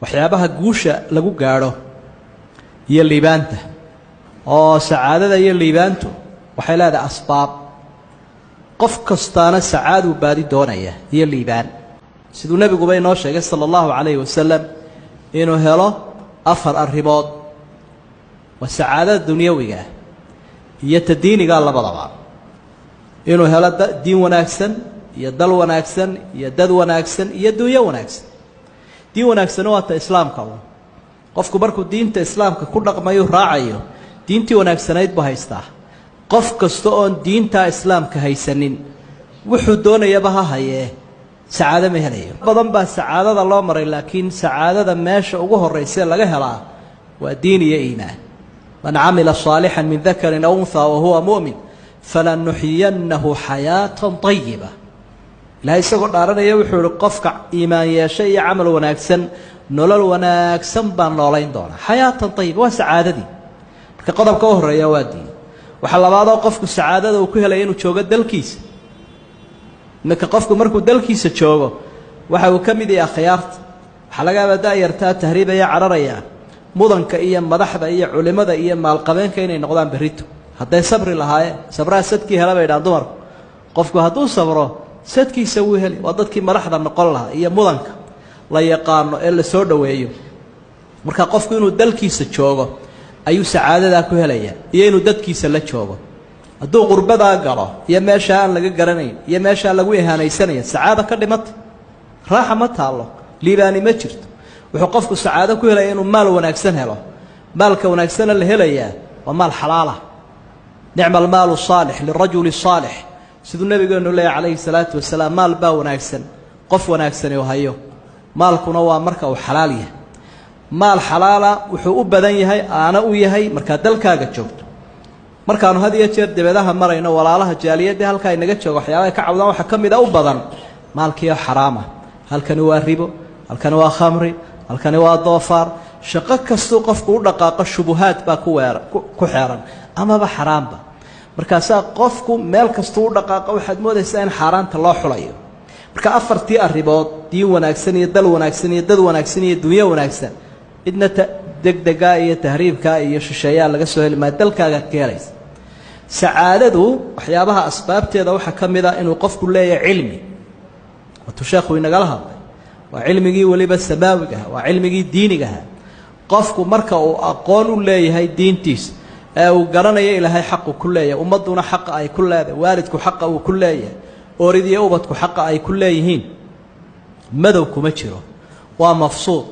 waxyaabaha guusha lagu gaadho iyo liibaanta oo sacaadada iyo liibaantu waxay leedahay asbaab qof kastaana sacaad uu baadi doonaya iyo liibaan siduu nabiguba inoo sheegay sala allahu calayhi wasalam inuu helo 4 arrimood waa sacaadada dunyawiga iyo ta diiniga labadaba inuu helo diin wanaagsan iyo dal wanaagsan iyo dad wanaagsan iyo dunyo wanaagsan diin wanaagsan waa ta islaamka qofku markuu diinta islaamka ku dhaqmayo raacayo diintii wanaagsanayd buu haystaa qof kasta oo diinta islaamka haysanin wuxuu doonayaba ha hayee sacaado ma helayo badan baa sacaadada loo maray laakiin sacaadada meesha ugu horeysa laga helaa waa diin iyo iimaan man amila salihan min dhakarin aw untha wa huwa mu'min falanuhyiyannahu hayatan tayyiba la isagoo dhaaranaya wuxuu qofka iimaan yeeshay iyo amal wanaagsan nolol wanaagsan baan noolayn doona hayatan tayyiba waa sacaadadii marka qodobka u horeeya waa diin waxa labaad oo qofku sacaadada uu ku helay inuu joogo dalkiisa marka qofku markuu dalkiisa joogo waxa uu ka mid yahay khiyaarta waxa laga yaabaa yartaa tahriibaya cararaya mudanka iyo madaxda iyo culimada iyo maalqabeenka inay noqdaan berito hadday sabri lahaayeen sabraa sadkii hela bay dhaan dumar qofku hadduu sabro sadkiisa wuu heli waa dadkii madaxda noqon lahaa iyo mudanka la yaqaano ee la soo dhaweeyo marka qofku inuu dalkiisa joogo ayuu sacaadada ku helaya iyo inuu dadkiisa la joogo hadduu qurbada galo iyo meesha aan laga garanayn iyo meesha lagu ihaanaysanaya sacaada ka dhimatay raaxa ma taalo liibaani ma jirto wuxuu qofku sacaado ku helaya inuu maal wanaagsan helo maalka wanaagsan la helaya waa maal xalaal ah ni'mal maalu saalih lirajuli saalih sidoo nabigeenu leeyahay calayhi salaatu wasalaam maal baa wanaagsan qof wanaagsan oo hayo maalkuna waa marka uu xalaal yahay maal xalaala wuxuu u badan yahay aana u yahay marka dalkaaga joogto markaanu had iyo jeer dibadaha marayno walaalaha jaaliyada halka inaga joogo waxyaabaha ka cawdaan waxa kamid ah u badan maalkiyo xaraama halkani waa ribo halkani waa khamri halkani waa doofaar shaqo kasto qofku u dhaqaaqo shubuhaad baa ku xeeran ama ba xaraamba markaas qofku meel kasto u dhaqaaqo waxaad moodaysaa in xaraanta loo xulayo marka afartii arribood diin wanaagsan iyo dal wanaagsan iyo dad wanaagsan iyo dunyo wanaagsan idna degdega iyo tahriibka iyo shisheeyaa laga soo heli ma dalkaaga keenaysa sacaadadu waxyaabaha asbaabteeda waxa kamid ah inuu qofku leeyahay cilmi wato sheekhu inaga hadlay waa cilmigii waliba samaawiga waa cilmigii diiniga qofku marka uu aqoon u leeyahay diintiisa ee uu garanayo ilaahay xaq ku leeyahay ummaduna xaq ay ku leedahay waalidku xaq uu ku leeyahay ooridiyo ubadku xaq ay ku leeyihiin madow kuma jiro waa mafsuud